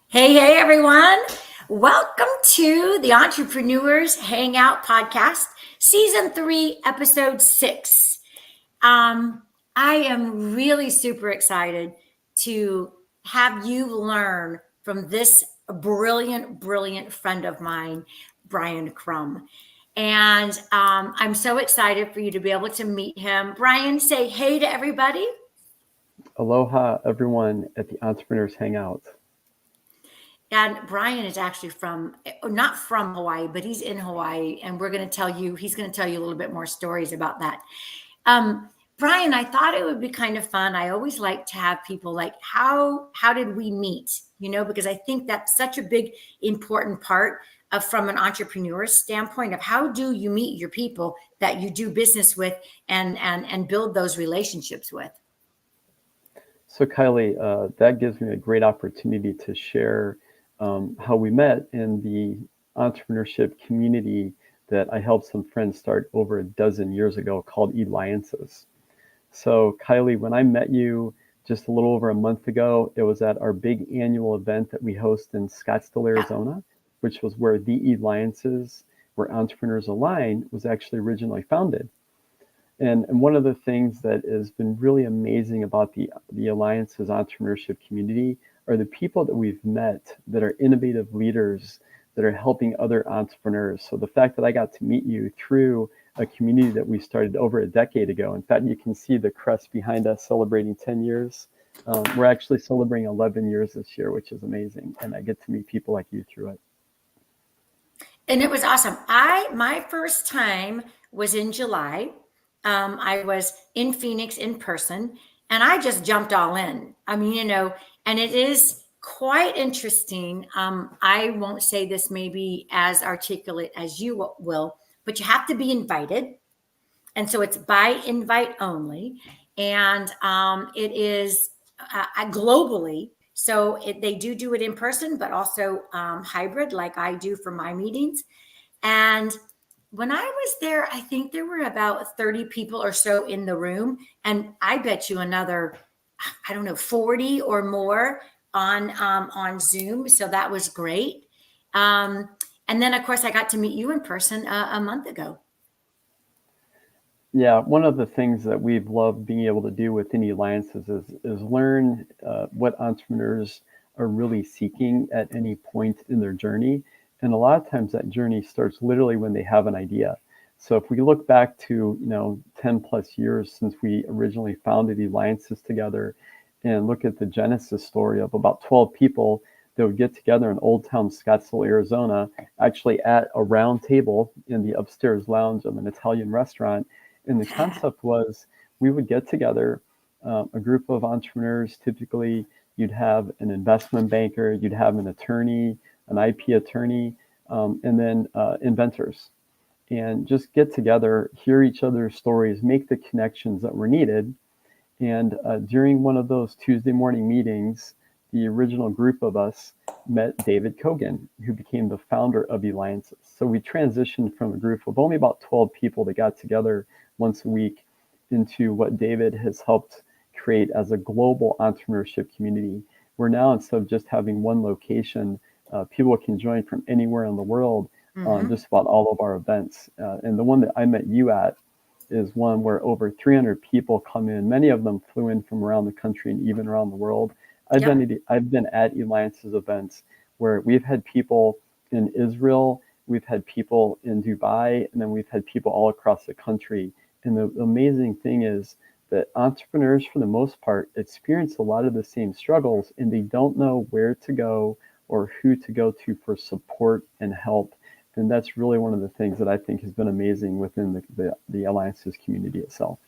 Hey, everyone. Welcome to the Entrepreneurs Hangout Podcast, Season 3, Episode 6. I am really super excited to have you learn from this brilliant friend of mine, Brion Crum. And I'm so excited for you to be able to meet him. Brion, say hey to everybody. Aloha, everyone at the Entrepreneurs Hangout. And Brion is actually not from Hawaii, but he's in Hawaii. And he's going to tell you a little bit more stories about that. Brion, I thought it would be kind of fun. I always like to have people like, how did we meet? Because I think that's such a big, important part of from an entrepreneur standpoint of how do you meet your people that you do business with and build those relationships with. So Kiley, that gives me a great opportunity to share how we met in the entrepreneurship community that I helped some friends start over a dozen years ago called Alliances. So Kiley, when I met you just a little over a month ago, it was at our big annual event that we host in Scottsdale, Arizona, which was where the Alliances, where Entrepreneurs Align, was actually originally founded. And one of the things that has been really amazing about the Alliances entrepreneurship community are the people that we've met that are innovative leaders that are helping other entrepreneurs. So the fact that I got to meet you through a community that we started over a decade ago. In fact, you can see the crest behind us celebrating 10 years. We're actually celebrating 11 years this year, which is amazing. And I get to meet people like you through it. And it was awesome. My first time was in July. I was in Phoenix in person, and I just jumped all in. And it is quite interesting. I won't say this maybe as articulate as you will, but you have to be invited. And so it's by invite only. And it is globally. So they do it in person, but also hybrid like I do for my meetings. And when I was there, I think there were about 30 people or so in the room. And I bet you another, 40 or more on Zoom. So that was great. And then, of course, I got to meet you in person a month ago. Yeah, one of the things that we've loved being able to do with any alliances is learn what entrepreneurs are really seeking at any point in their journey. And a lot of times that journey starts literally when they have an idea. So if we look back to 10 plus years since we originally founded Alliances together and look at the genesis story of about 12 people that would get together in Old Town Scottsdale, Arizona, actually at a round table in the upstairs lounge of an Italian restaurant. And the concept was we would get together, a group of entrepreneurs. Typically, you'd have an investment banker, you'd have an attorney, an IP attorney, and then inventors. And just get together, hear each other's stories, make the connections that were needed. And during one of those Tuesday morning meetings, the original group of us met David Kogan, who became the founder of Alliances. So we transitioned from a group of only about 12 people that got together once a week into what David has helped create as a global entrepreneurship community. We're now, instead of just having one location, people can join from anywhere in the world on just about all of our events. And the one that I met you at is one where over 300 people come in. Many of them flew in from around the country and even around the world. I've been at Alliances events where we've had people in Israel, we've had people in Dubai, and then we've had people all across the country. And the amazing thing is that entrepreneurs, for the most part, experience a lot of the same struggles, and they don't know where to go or who to go to for support and help. And that's really one of the things that I think has been amazing within the Alliances community itself.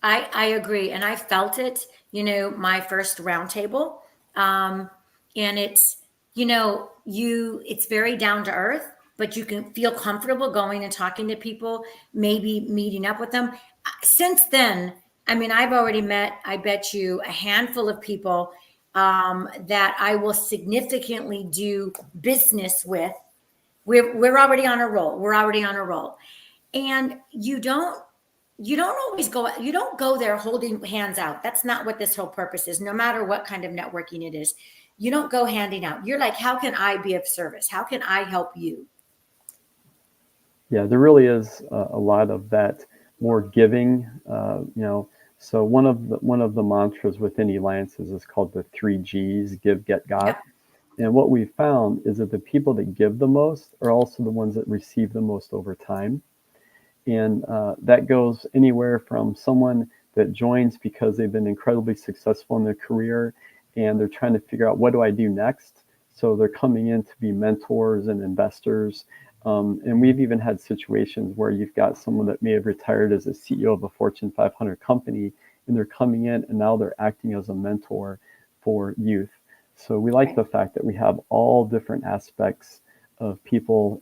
I agree. And I felt it, my first roundtable. And it's, it's very down to earth, but you can feel comfortable going and talking to people, maybe meeting up with them. Since then, I've already met, I bet you, a handful of people that I will significantly do business with. We're already on a roll. And you don't you don't always go, you don't go there holding hands out. That's not what this whole purpose is, no matter what kind of networking it is. You don't go handing out. You're like, how can I be of service? How can I help you? Yeah, there really is a lot of that more giving. So one of the mantras within alliances is called the three G's: give, get, got. Yep. And what we found is that the people that give the most are also the ones that receive the most over time. And that goes anywhere from someone that joins because they've been incredibly successful in their career and they're trying to figure out, what do I do next? So they're coming in to be mentors and investors. And we've even had situations where you've got someone that may have retired as a CEO of a Fortune 500 company, and they're coming in and now they're acting as a mentor for youth. So we like Right. the fact that we have all different aspects of people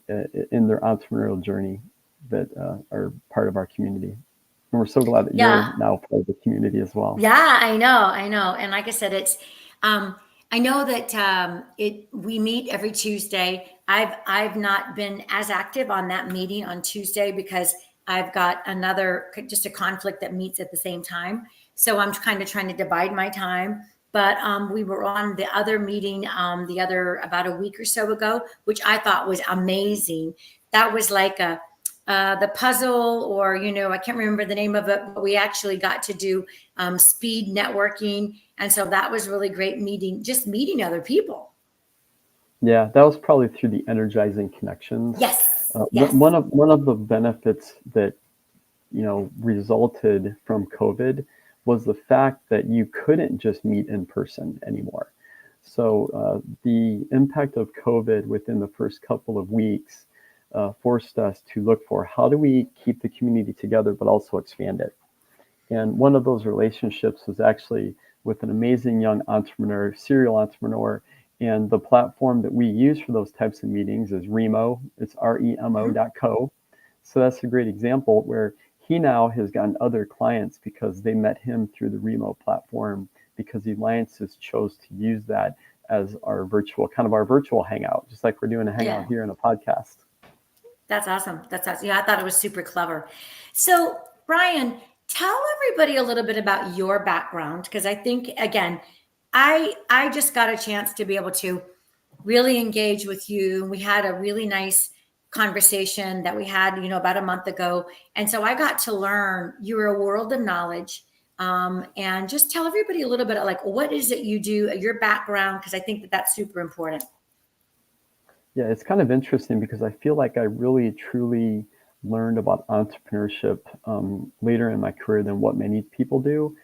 in their entrepreneurial journey that are part of our community. And we're so glad that Yeah. you're now part of the community as well. Yeah, I know. And like I said, um I know that it we meet every Tuesday. I've not been as active on that meeting on Tuesday because I've got another, just a conflict that meets at the same time. So I'm kind of trying to divide my time. But we were on the other meeting the other about a week or so ago, which I thought was amazing. That was like a the puzzle, or I can't remember the name of it, but we actually got to do speed networking, and so that was really great, just meeting other people. Yeah, that was probably through the energizing connections. Yes, One yes. one of the benefits that resulted from COVID was the fact that you couldn't just meet in person anymore. So the impact of COVID within the first couple of weeks forced us to look for, how do we keep the community together but also expand it. And one of those relationships was actually with an amazing young entrepreneur, serial entrepreneur. And the platform that we use for those types of meetings is Remo. It's Mhm. remo.co. So that's a great example where he now has gotten other clients because they met him through the Remo platform, because the alliances chose to use that as our virtual hangout, just like we're doing a hangout Yeah, here in a podcast. that's awesome. That's awesome. Yeah, I thought it was super clever. So, Brian, tell everybody a little bit about your background, because I think, again, I just got a chance to be able to really engage with you. We had a really nice conversation that we had, about a month ago. And so I got to learn you're a world of knowledge. And just tell everybody a little bit of, like, what is it you do, your background, because I think that that's super important. Yeah, it's kind of interesting because I feel like I really truly learned about entrepreneurship later in my career than what many people do.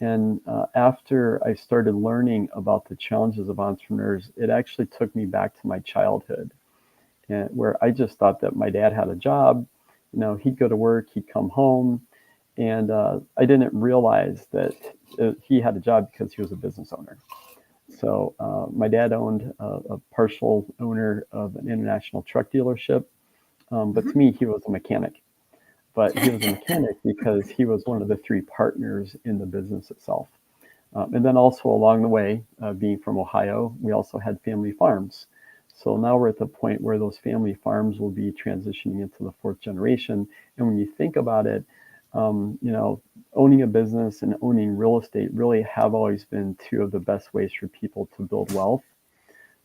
And after I started learning about the challenges of entrepreneurs, it actually took me back to my childhood, and where I just thought that my dad had a job. He'd go to work, he'd come home, and I didn't realize that he had a job because he was a business owner. So my dad owned a partial owner of an international truck dealership, but to Mhm. me, he was a mechanic. But he was a mechanic because he was one of the three partners in the business itself. And then also along the way, being from Ohio, we also had family farms. So now we're at the point where those family farms will be transitioning into the fourth generation. And when you think about it, um, you know, owning a business and owning real estate really have always been two of the best ways for people to build wealth.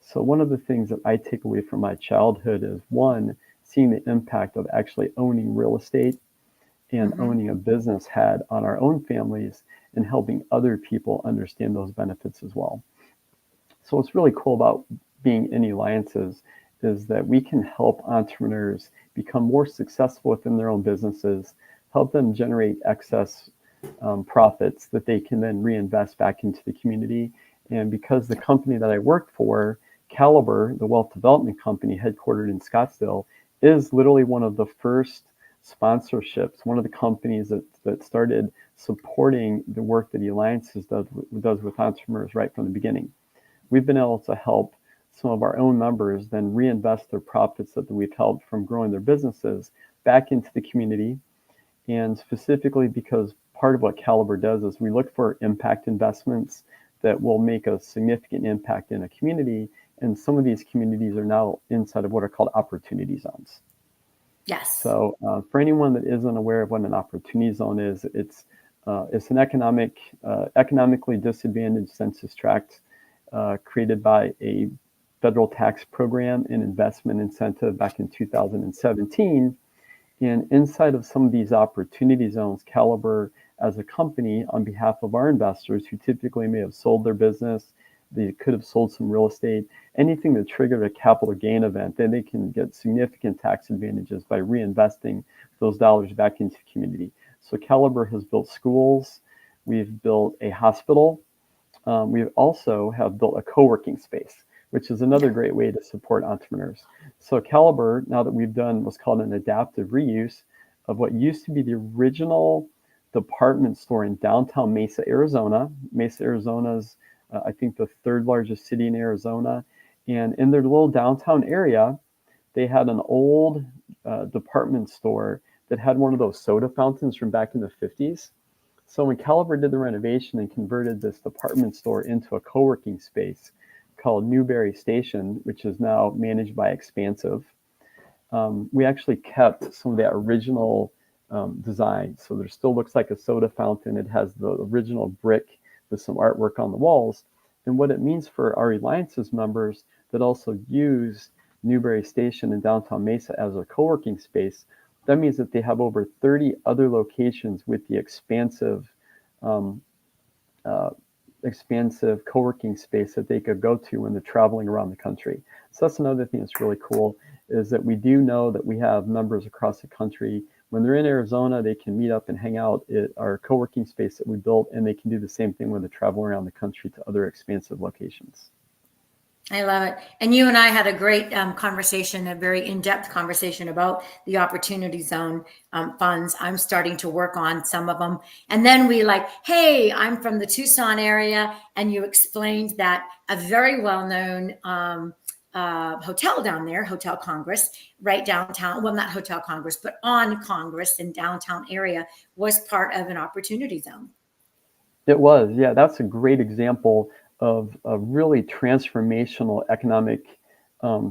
So one of the things that I take away from my childhood is, one, seeing the impact of actually owning real estate and Mhm. owning a business had on our own families, and helping other people understand those benefits as well. So what's really cool about being in alliances is that we can help entrepreneurs become more successful within their own businesses, help them generate excess profits that they can then reinvest back into the community. And because the Yep. company that I work for, Caliber, the wealth development company headquartered in Scottsdale, is literally one of the first sponsorships, one of the companies that started supporting the work that the Alliances does with entrepreneurs right from the beginning. We've been able to help some of our own members then reinvest their profits that we've helped from growing their businesses back into the community. And specifically because part of what Caliber does is we look for impact investments that will make a significant impact in a community. And some of these communities are now inside of what are called opportunity zones. Yes. So for anyone that isn't aware of what an opportunity zone is, it's an economically disadvantaged census tract created by a federal tax program and investment incentive back in 2017. And inside of some of these opportunity zones, Caliber, as a company, on behalf of our investors who typically may have sold their business, they could have sold some real estate, anything that triggered a capital gain event, then they can get significant tax advantages by reinvesting those dollars back into the community. So Caliber has built schools, we've built a hospital, we also have built a co-working space, which is another Yeah. great way to support entrepreneurs. So Caliber, now that we've done what's called an adaptive reuse of what used to be the original department store in downtown Mesa, Arizona. Mesa, Arizona is, I think, the third largest city in Arizona. And in their little downtown area, they had an old department store that had one of those soda fountains from back in the 50s. So when Caliber did the renovation and converted this department store into a co-working space called Newberry Station, which is now managed by Expansive, we actually kept some of that original design. So there still looks like a soda fountain. It has the original brick with some artwork on the walls. And what it means for our Alliances members that also use Newberry Station in downtown Mesa as a co-working space, that means that they have over 30 other locations with the um, uh, expansive co-working space that they could go to when they're traveling around the country. So that's another thing that's really cool is that we do know that we have members across the country. When they're in Arizona, they can meet up and hang out at our co-working space that we built, and they can do the same thing when they're traveling around the country to other expansive locations. I love it. And you and I had a great conversation, a very in-depth conversation about the Opportunity Zone funds. I'm starting to work on some of them. And then we like, hey, I'm from the Tucson area. And you explained that a very well-known hotel down there, Hotel Congress, right downtown. Well, not Hotel Congress, but on Congress in downtown area was part of an Opportunity Zone. It was, yeah. That's a great example of a really transformational economic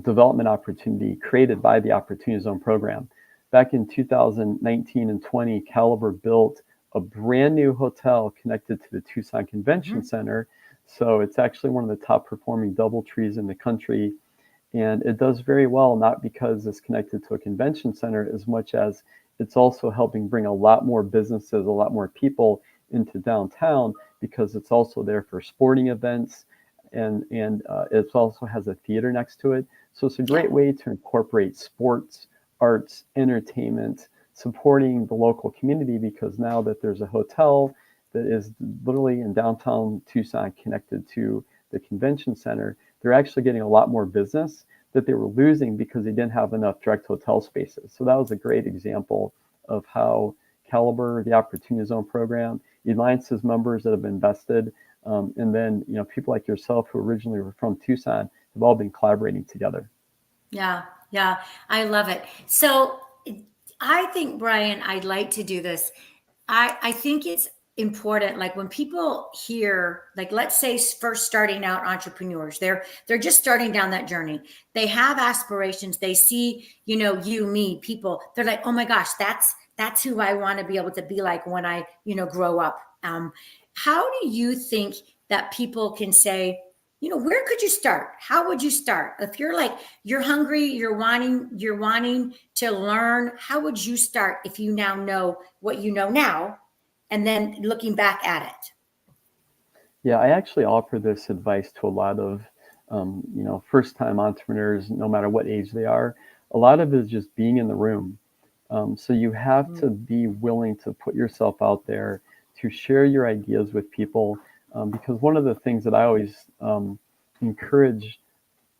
development opportunity created by the Opportunity Zone program. Back in 2019 and 20, Caliber built a brand new hotel connected to the Tucson Convention Mm-hmm. Center. So it's actually one of the top performing double trees in the country. And it does very well, not because it's connected to a convention center as much as it's also helping bring a lot more businesses, a lot more people into downtown because it's also there for sporting events and it also has a theater next to it. So it's a Yeah. great way to incorporate sports, arts, entertainment, supporting the local community because now that there's a hotel that is literally in downtown Tucson connected to the convention center, they're actually getting a lot more business that they were losing because they didn't have enough direct hotel spaces. So that was a great example of how Caliber, the Opportunity Zone program, Alliance's members that have invested, and then people like yourself who originally were from Tucson have all been collaborating together. Yeah, yeah, I love it. So I think, Brian, I'd like to do this. I think it's important, like when people hear, like let's say first starting out entrepreneurs, they're just starting down that journey. They have aspirations. They see, you, me, people. They're like, oh my gosh, that's who I want to be able to be like when I, grow up. How do you think that people can say, where could you start? How would you start? If you're like, you're hungry, you're wanting to learn, how would you start if you now know what you know now and then looking back at it? Yeah, I actually offer this advice to a lot of first-time entrepreneurs, no matter what age they are. A lot of it is just being in the room. So you have Mm. to be willing to put yourself out there to share your ideas with people. Because one of the things that I always encourage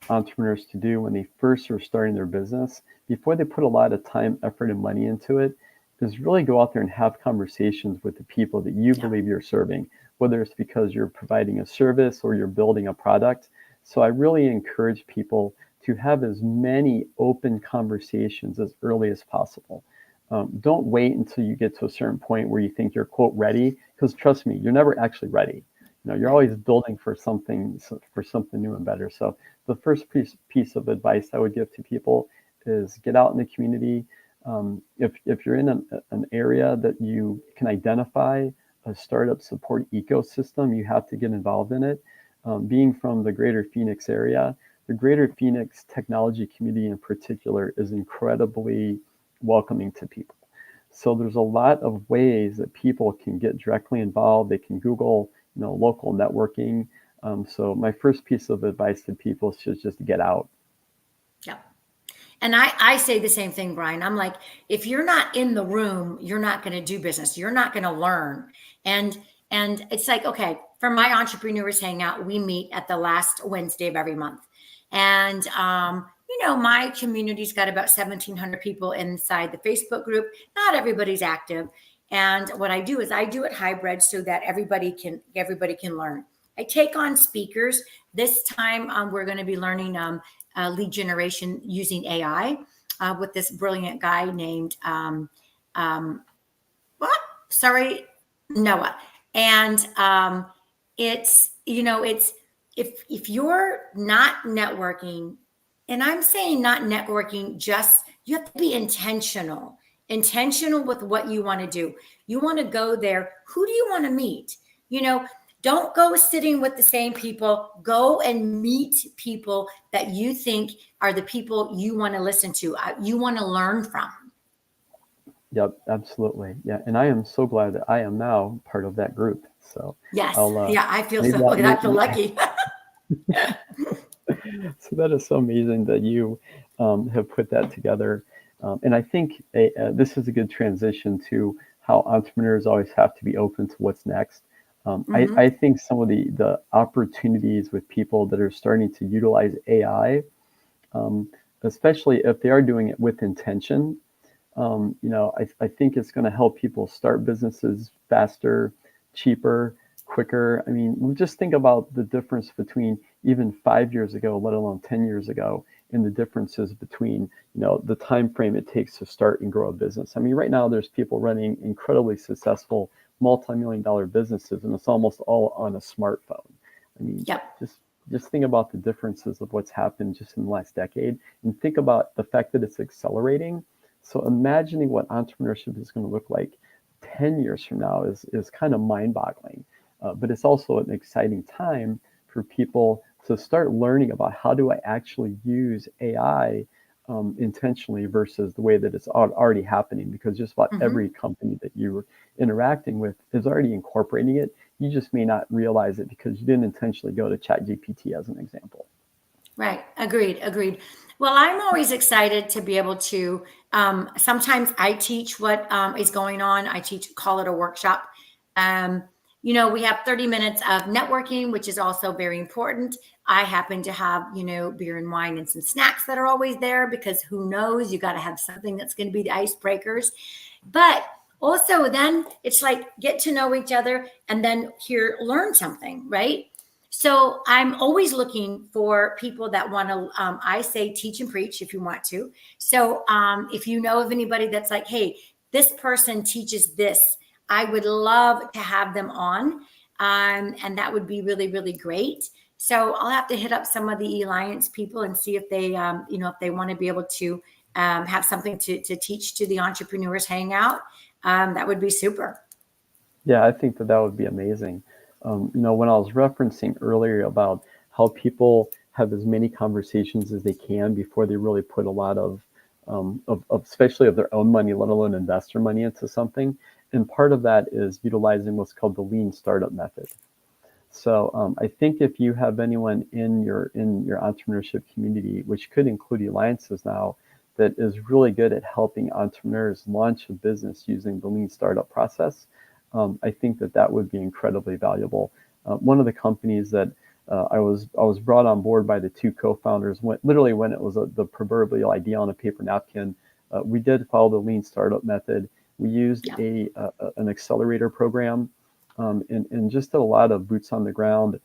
entrepreneurs to do when they first are starting their business, before they put a lot of time, effort, and money into it, is really go out there and have conversations with the people that you Yeah. believe you're serving, whether it's because you're providing a service or you're building a product. So I really encourage people to have as many open conversations as early as possible. Don't wait until you get to a certain point where you think you're quote ready, because trust me, you're never actually ready. You're Right. always building for something new and better. So the first piece of advice I would give to people is get out in the community, If you're in an area that you can identify a startup support ecosystem, you have to get involved in it. Being from the greater Phoenix area, the greater Phoenix technology community in particular is incredibly welcoming to people. So there's a lot of ways that people can get directly involved. They can Google, local networking. So my first piece of advice to people is just get out. Yeah. And I say the same thing, Brian. I'm like, if you're not in the room, you're not going to do business. You're not going to learn. And and it's like, okay, for my entrepreneurs hangout, we meet at the last Wednesday of every month. And my community's got about 1,700 people inside the Facebook group. Not everybody's active. And what I do is I do it hybrid so that everybody can learn. I take on speakers. This time we're going to be learning lead generation using AI with this brilliant guy named what? Sorry, Noah. And it's if you're not networking, and I'm saying not networking, just you have to be intentional with what you want to do. You want to go there. Who do you want to meet? You know, don't go sitting with the same people. Go and meet people that you think are the people you want to listen to, you want to learn from. Yep, absolutely. Yeah, and I am so glad that I am now part of that group. So Yes. I'll Yeah, I feel maybe so. that I feel lucky. so that is so amazing that you have put that together. And I think this is a good transition to how entrepreneurs always have to be open to what's next. Hmm. I think some of the opportunities with people that are starting to utilize AI, um, especially if they are doing it with intention, I think it's going to help people start businesses faster, cheaper, quicker. I mean, just think about the difference between even 5 years ago, let alone 10 years ago, and the differences between, the time frame it takes to start and grow a business. I mean, right now there's people running incredibly successful multi-million dollar businesses, and it's almost all on a smartphone. I mean, Yep. just think about the differences of what's happened just in the last decade, and think about the fact that it's accelerating. So imagining what entrepreneurship is going to look like 10 years from now is kind of mind-boggling. But it's also an exciting time for people to start learning about how do I actually use AI intentionally versus the way that it's already happening, because just about Hmm. every company that you're interacting with is already incorporating it. You just may not realize it because you didn't intentionally go to ChatGPT as an example. Right. Agreed. Well, I'm always excited to be able to. Sometimes I teach what is going on. I teach, call it a workshop. Um, we have 30 minutes of networking, which is also very important. I happen to have, beer and wine and some snacks that are always there because who knows, you got to have something that's going to be the icebreakers. But also, then it's like get to know each other and then learn something, right? So I'm always looking for people that want to, I say teach and preach if you want to. So if you know of anybody that's like, hey, this person teaches this, I would love to have them on. And that would be really, really great. So I'll have to hit up some of the Alliance people and see if they, if they want to be able to have something to teach to the entrepreneurs hangout. That would be super. Yeah, I think that that would be amazing. When I was referencing earlier about how people have as many conversations as they can before they really put a lot of especially of their own money, let alone investor money into something. And part of that is utilizing what's called the lean startup method. So I think if you have anyone in your entrepreneurship community, which could include alliances now, that is really good at helping entrepreneurs launch a business using the lean startup process, I think that that would be incredibly valuable. One of the companies that I was brought on board by the two co-founders literally when it was the proverbial idea on a paper napkin. We did follow the lean startup method. We used Yeah. an accelerator program, and just did a lot of boots on the ground,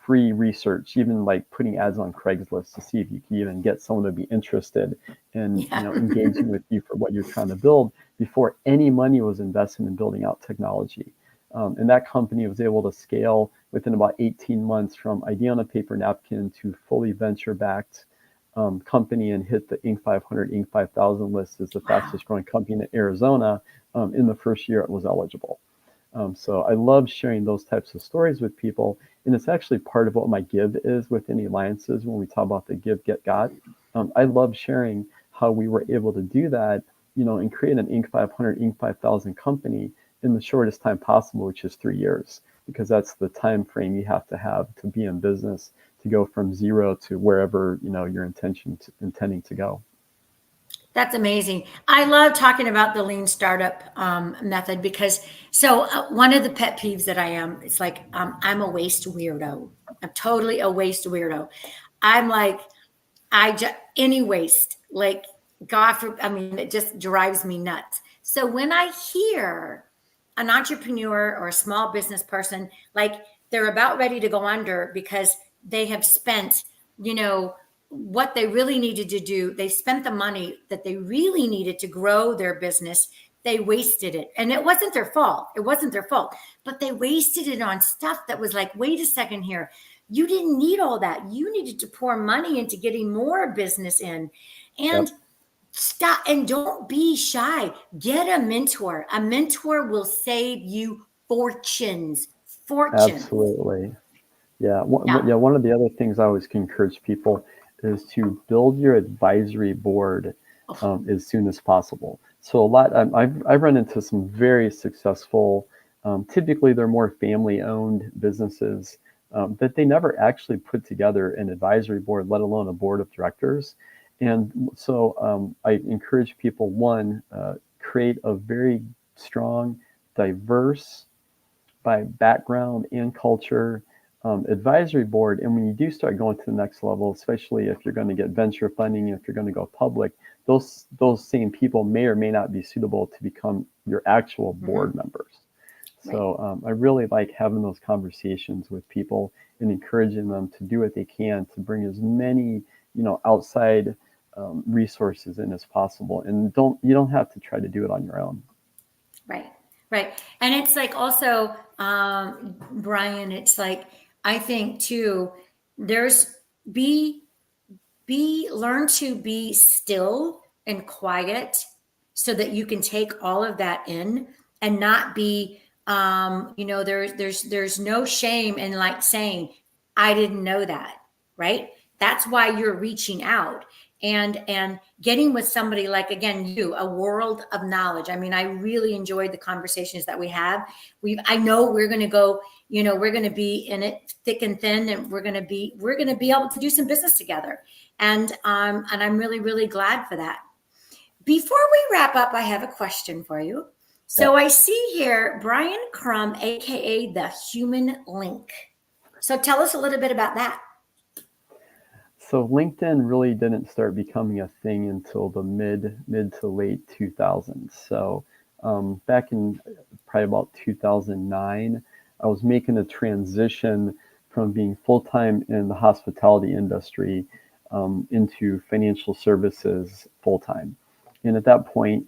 free research, even like putting ads on Craigslist to see if you can even get someone to be interested in, Yeah. engaging with you for what you're trying to build before any money was invested in building out technology. And that company was able to scale within about 18 months from idea on a paper napkin to fully venture backed. company and hit the Inc. 500, Inc. 5000 list as the Wow. fastest growing company in Arizona in the first year it was eligible. So I love sharing those types of stories with people. And it's actually part of what my give is within alliances when we talk about the give, get, got. I love sharing how we were able to do that, and create an Inc. 500, Inc. 5000 company in the shortest time possible, which is 3 years, because that's the time frame you have to be in business to go from zero to wherever, your intending to go. That's amazing. I love talking about the lean startup method because one of the pet peeves that I am, it's like I'm a waste weirdo. I'm totally a waste weirdo. I'm like, I just any waste, like God for I mean, it just drives me nuts. So when I hear an entrepreneur or a small business person, like they're about ready to go under because they have spent, you know, what they really needed to do, they spent the money that they really needed to grow their business. They wasted it. And it wasn't their fault. It wasn't their fault, but they wasted it on stuff that was like, wait a second here. You didn't need all that. You needed to pour money into getting more business in. Yep. And stop and don't be shy. Get a mentor. A mentor will save you fortunes. Fortunes. Absolutely. Yeah. Yeah. Yeah. One of the other things I always encourage people is to build your advisory board Oh, as soon as possible. So I've run into some very successful, typically they're more family owned businesses that they never actually put together an advisory board, let alone a board of directors. And so I encourage people, one, create a very strong, diverse, by background and culture advisory board. And when you do start going to the next level, especially if you're going to get venture funding, if you're going to go public, those same people may or may not be suitable to become your actual board mhm, members. right. So I really like having those conversations with people and encouraging them to do what they can to bring as many, outside resources in as possible. And you don't have to try to do it on your own. Right. Right. And it's like also, Brian, it's like, I think too, there's be learn to be still and quiet so that you can take all of that in and not be there's no shame in like saying I didn't know that, right? That's why you're reaching out and getting with somebody like, again, you, a world of knowledge. I mean, I really enjoyed the conversations that we have. I know we're going to go, we're going to be in it thick and thin, and we're going to be able to do some business together. And I'm really, really glad for that. Before we wrap up, I have a question for you. Yeah. So I see here Brion Crum, aka the Human Link. So tell us a little bit about that. So LinkedIn really didn't start becoming a thing until the mid to late 2000s. So back in probably about 2009, I was making a transition from being full time in the hospitality industry into financial services full time. And at that point,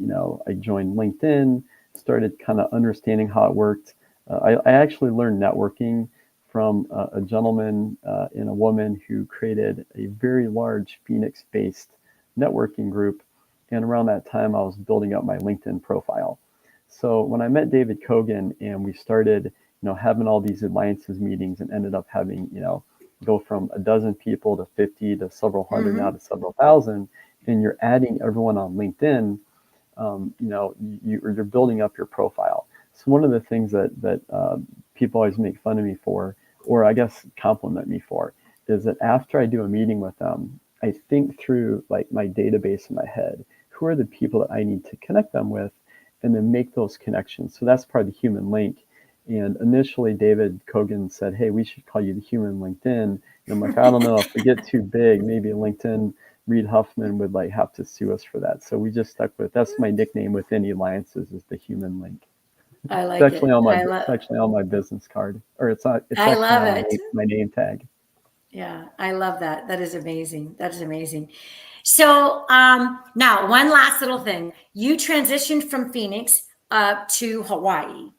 I joined LinkedIn, started kind of understanding how it worked. I actually learned networking from a gentleman and a woman who created a very large Phoenix-based networking group. And around that time, I was building up my LinkedIn profile. So when I met David Kogan and we started, having all these alliances meetings and ended up having, go from a dozen people to 50 to several hundred now Mm-hmm. to several thousand, and you're adding everyone on LinkedIn, you're building up your profile. So one of the things that people always make fun of me for, or I guess compliment me for, is that after I do a meeting with them, I think through like my database in my head. Who are the people that I need to connect them with, and then make those connections. So that's part of the human link. And initially, David Kogan said, "Hey, we should call you the Human LinkedIn." And I'm like, I don't know, if we get too big, maybe LinkedIn, Reed Huffman would like have to sue us for that. So we just stuck with that's my nickname within Alliances is the Human Link. I It's like actually it. on my business card, or it's I actually love on it. my name tag. Yeah, I love that. That is amazing. That is amazing. So now one last little thing. You transitioned from Phoenix to Hawaii.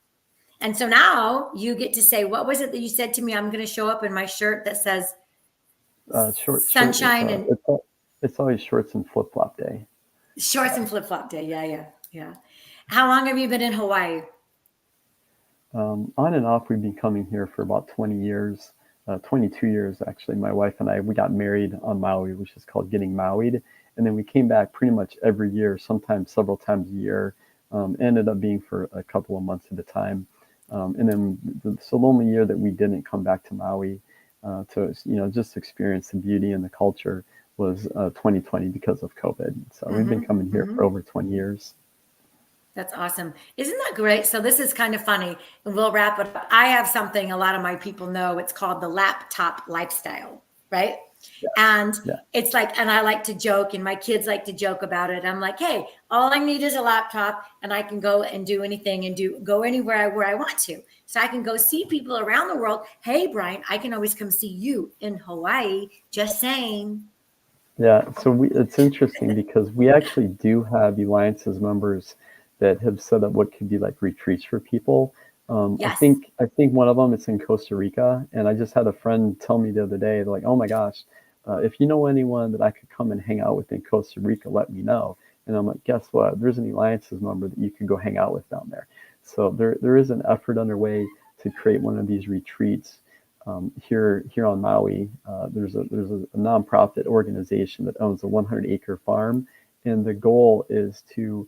And so now you get to say, what was it that you said to me? I'm going to show up in my shirt that says Short sunshine and it's It's always shorts and flip flop day. Shorts and flip flop day. Yeah, yeah, yeah. How long have you been in Hawaii? On and off, we've been coming here for about 20 years, 22 years actually. My wife and I, we got married on Maui, which is called getting Maui'd. And then we came back pretty much every year, sometimes several times a year. Ended up being for a couple of months at a time. And then so the only year that we didn't come back to Maui to, just experience the beauty and the culture was 2020 because of COVID. So we've been coming here for over 20 years. That's awesome. Isn't that great? So this is kind of funny, and we'll wrap it up. I have something a lot of my people know. It's called the laptop lifestyle, right? Yeah, And yeah, it's like, and I like to joke, and my kids like to joke about it. I'm like, hey, all I need is a laptop, and I can go and do anything and go anywhere where I want to. So I can go see people around the world. Hey, Brian, I can always come see you in Hawaii. Just saying. yeah. So it's interesting because we actually do have Alliances members that have set up what could be like retreats for people. Yes. I think one of them is in Costa Rica, and I just had a friend tell me the other day, they're like, "Oh my gosh, if you know anyone that I could come and hang out with in Costa Rica, let me know." And I'm like, "Guess what? There's an Alliances member that you could go hang out with down there." So there is an effort underway to create one of these retreats here on Maui. There's a nonprofit organization that owns a 100-acre farm, and the goal is to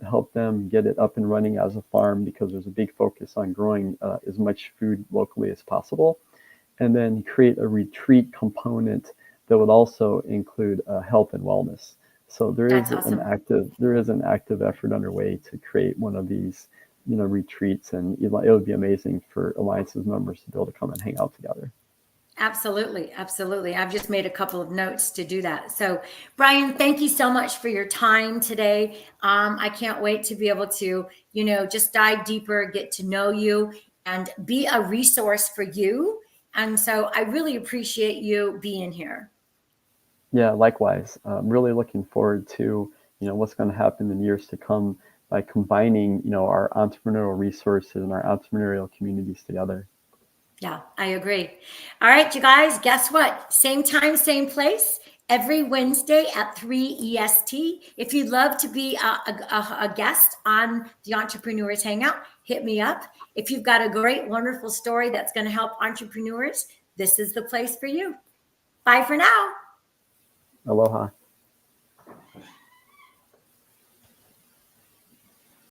help them get it up and running as a farm because there's a big focus on growing as much food locally as possible, and then create a retreat component that would also include health and wellness. So That's awesome. there is an active effort underway to create one of these retreats, and it would be amazing for Alliances members to be able to come and hang out together. Absolutely, absolutely. I've just made a couple of notes to do that. So, Brian, thank you so much for your time today. I can't wait to be able to, just dive deeper, get to know you, and be a resource for you. And so, I really appreciate you being here. Yeah, likewise. Really looking forward to what's going to happen in years to come by combining our entrepreneurial resources and our entrepreneurial communities together. Yeah, I agree. All right, you guys, guess what? Same time, same place, every Wednesday at 3 EST. If you'd love to be a guest on the Entrepreneurs Hangout, hit me up. If you've got a great, wonderful story that's going to help entrepreneurs, this is the place for you. Bye for now. Aloha.